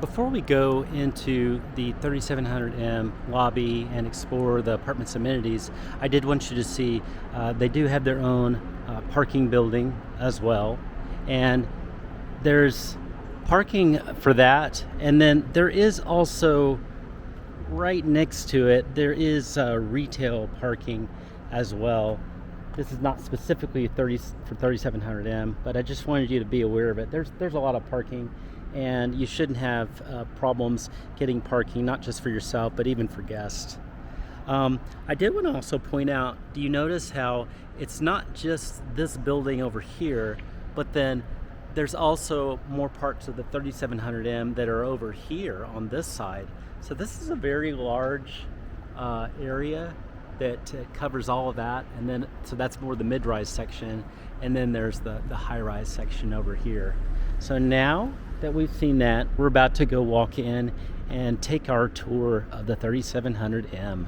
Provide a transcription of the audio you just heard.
Before we go into the 3700M lobby and explore the apartment's amenities, I did want you to see they do have their own parking building as well. And there's parking for that. And then there is also right next to it, there is retail parking as well. This is not specifically for 3700M, but I just wanted you to be aware of it. There's a lot of parking, and you shouldn't have problems getting parking, not just for yourself, but even for guests. I did want to also point out, do you notice how it's not just this building over here, but then there's also more parts of the 3700M that are over here on this side. So this is a very large area that covers all of that, and then so that's more the mid-rise section, and then there's the high-rise section over here. So now that we've seen that, we're about to go walk in and take our tour of the 3700M.